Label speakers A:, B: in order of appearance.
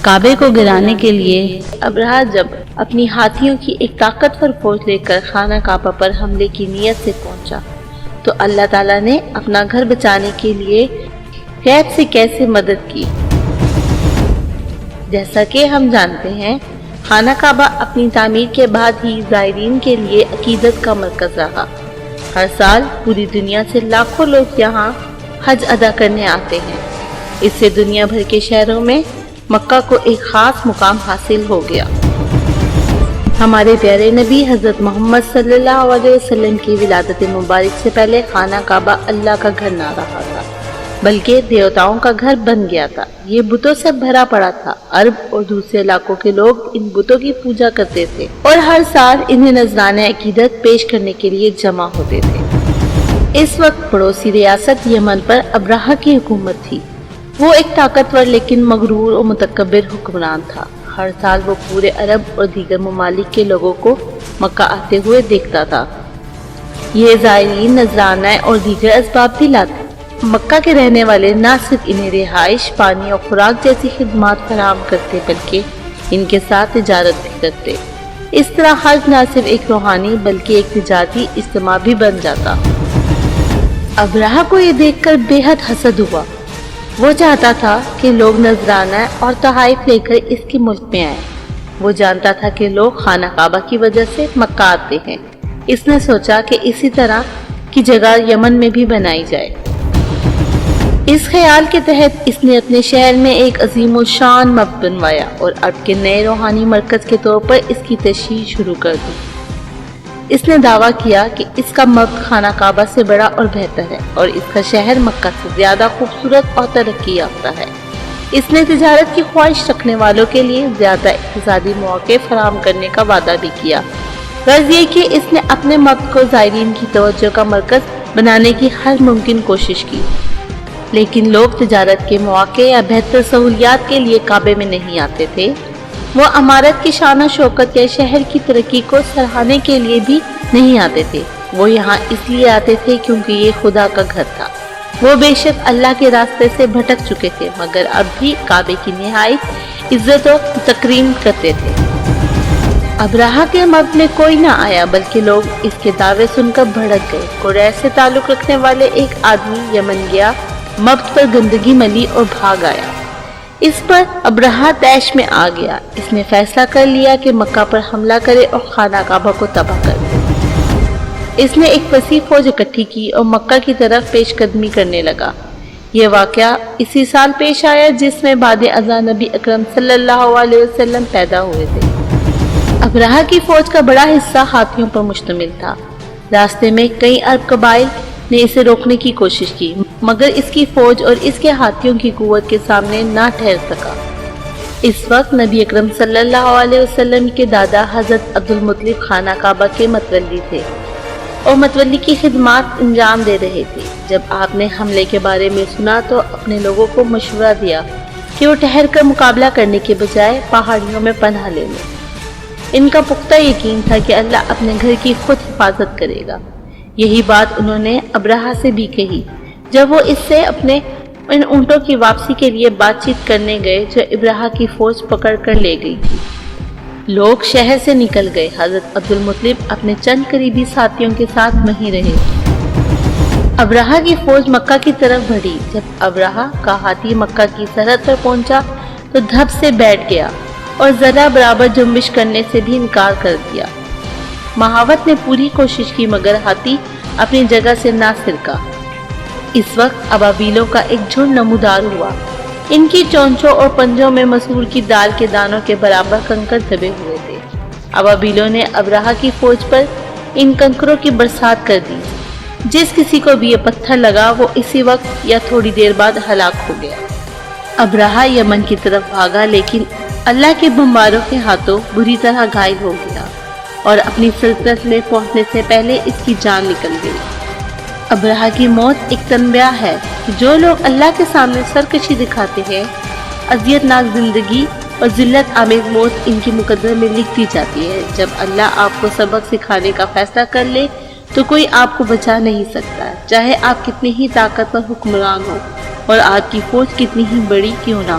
A: کعبے کو گرانے کے لیے ابرہہ جب اپنی ہاتھیوں کی ایک طاقتور فوج لے کر خانہ کعبہ پر حملے کی نیت سے پہنچا تو اللہ تعالیٰ نے اپنا گھر بچانے کے لیے غیب سے کیسے مدد کی۔ جیسا کہ ہم جانتے ہیں، خانہ کعبہ اپنی تعمیر کے بعد ہی زائرین کے لیے عقیدت کا مرکز رہا۔ ہر سال پوری دنیا سے لاکھوں لوگ یہاں حج ادا کرنے آتے ہیں۔ اس سے دنیا بھر کے شہروں میں مکہ کو ایک خاص مقام حاصل ہو گیا۔ ہمارے پیارے نبی حضرت محمد صلی اللہ علیہ وسلم کی ولادت مبارک سے پہلے خانہ کعبہ اللہ کا گھر نہ رہا تھا، بلکہ دیوتاؤں کا گھر بن گیا تھا۔ یہ بتوں سے بھرا پڑا تھا۔ عرب اور دوسرے علاقوں کے لوگ ان بتوں کی پوجا کرتے تھے اور ہر سال انہیں نذرانہ عقیدت پیش کرنے کے لیے جمع ہوتے تھے۔ اس وقت پڑوسی ریاست یمن پر ابرہہ کی حکومت تھی۔ وہ ایک طاقتور لیکن مغرور اور متکبر حکمران تھا۔ ہر سال وہ پورے عرب اور دیگر ممالک کے لوگوں کو مکہ آتے ہوئے دیکھتا تھا۔ یہ زائرین نذرانہ اور دیگر اسباب بھی لاتے۔ مکہ کے رہنے والے نہ صرف انہیں رہائش، پانی اور خوراک جیسی خدمات فراہم کرتے بلکہ ان کے ساتھ تجارت بھی کرتے۔ اس طرح حج نہ صرف ایک روحانی بلکہ ایک تجارتی اجتماع بھی بن جاتا۔ ابرہہ کو یہ دیکھ کر بے حد حسد ہوا۔ وہ چاہتا تھا کہ لوگ نذرانہ اور تحائف لے کر اس کے ملک میں آئیں۔ وہ جانتا تھا کہ لوگ خانہ کعبہ کی وجہ سے مکہ آتے ہیں۔ اس نے سوچا کہ اسی طرح کی جگہ یمن میں بھی بنائی جائے۔ اس خیال کے تحت اس نے اپنے شہر میں ایک عظیم الشان معبد بنوایا اور عرب کے نئے روحانی مرکز کے طور پر اس کی تشییع شروع کر دی۔ اس نے دعویٰ کیا کہ اس کا معبد خانہ کعبہ سے بڑا اور بہتر ہے اور اس کا شہر مکہ سے زیادہ خوبصورت اور ترقی یافتہ ہے۔ اس نے تجارت کی خواہش رکھنے والوں کے لیے زیادہ اقتصادی مواقع فراہم کرنے کا وعدہ بھی کیا۔ غرض یہ کہ اس نے اپنے معبد کو زائرین کی توجہ کا مرکز بنانے کی ہر ممکن کوشش کی، لیکن لوگ تجارت کے مواقع یا بہتر سہولیات کے لیے کعبے میں نہیں آتے تھے۔ وہ عمارت کی شان و شوکت یا شہر کی ترقی کو سراہنے کے لیے بھی نہیں آتے تھے۔ وہ یہاں اس لیے آتے تھے کیونکہ یہ خدا کا گھر تھا۔ وہ بے شک اللہ کے راستے سے بھٹک چکے تھے مگر اب بھی کعبے کی نہایت عزت و تکریم کرتے تھے۔ ابرہہ کے معبد میں کوئی نہ آیا بلکہ لوگ اس کے دعوے سن کر بھڑک گئے۔ قریش سے تعلق رکھنے والے ایک آدمی یمن گیا، معبد پر گندگی ملی اور بھاگ آیا۔ اس پر ابرہہ طیش میں آ گیا۔ اس نے فیصلہ کر لیا کہ مکہ پر حملہ کرے اور خانہ کعبہ کو تباہ کر دے۔ اس نے ایک وسیع فوج اکٹھی کی اور مکہ کی طرف پیش قدمی کرنے لگا۔ یہ واقعہ اسی سال پیش آیا جس میں بعد ازاں نبی اکرم صلی اللہ علیہ وسلم پیدا ہوئے تھے۔ ابرہہ کی فوج کا بڑا حصہ ہاتھیوں پر مشتمل تھا۔ راستے میں کئی عرب قبائل نے اسے روکنے کی کوشش کی مگر اس کی فوج اور اس کے ہاتھیوں کی قوت کے سامنے نہ ٹھہر سکا۔ اس وقت نبی اکرم صلی اللہ علیہ وسلم کے دادا حضرت عبدالمطلب خانہ کعبہ کے متولی تھے اور متولی کی خدمات انجام دے رہے تھے۔ جب آپ نے حملے کے بارے میں سنا تو اپنے لوگوں کو مشورہ دیا کہ وہ ٹھہر کر مقابلہ کرنے کے بجائے پہاڑیوں میں پناہ لے لیں۔ ان کا پختہ یقین تھا کہ اللہ اپنے گھر کی خود حفاظت کرے گا۔ یہی بات انہوں نے ابرہہ سے بھی کہی جب وہ اس سے اپنے ان اونٹوں کی واپسی کے لیے بات چیت کرنے گئے جو ابرہہ کی فوج پکڑ کر لے گئی تھی۔ لوگ شہر سے نکل گئے۔ حضرت عبدالمطلب اپنے چند قریبی ساتھیوں کے ساتھ وہیں رہے۔ ابرہہ کی فوج مکہ کی طرف بڑھی۔ جب ابرہہ کا ہاتھی مکہ کی سرحد پر پہنچا تو دھپ سے بیٹھ گیا اور ذرہ برابر جنبش کرنے سے بھی انکار کر دیا۔ مہاوت نے پوری کوشش کی مگر ہاتھی اپنی جگہ سے نہ سرکا۔ اس وقت ابابیلوں کا ایک جھنڈ نمودار ہوا۔ ان کی چونچوں اور پنجوں میں مسور کی دال کے دانوں کے برابر کنکر دبے ہوئے تھے۔ ابابیلوں نے ابرہہ کی فوج پر ان کنکروں کی برسات کر دی۔ جس کسی کو بھی یہ پتھر لگا وہ اسی وقت یا تھوڑی دیر بعد ہلاک ہو گیا۔ ابرہہ یمن کی طرف بھاگا لیکن اللہ کے بمباروں کے ہاتھوں بری طرح گھائل ہو گیا اور اپنی سلطنت میں پہنچنے سے پہلے اس کی جان نکل گئی۔ ابرہہ کی موت ایک تنبیہ ہے کہ جو لوگ اللہ کے سامنے سرکشی دکھاتے ہیں، اذیت ناک زندگی اور ذلت آمیز موت ان کی مقدر میں لکھ دی جاتی ہے۔ جب اللہ آپ کو سبق سکھانے کا فیصلہ کر لے تو کوئی آپ کو بچا نہیں سکتا، چاہے آپ کتنے ہی طاقتور حکمران ہو اور آپ کی فوج کتنی ہی بڑی کیوں نہ ہو۔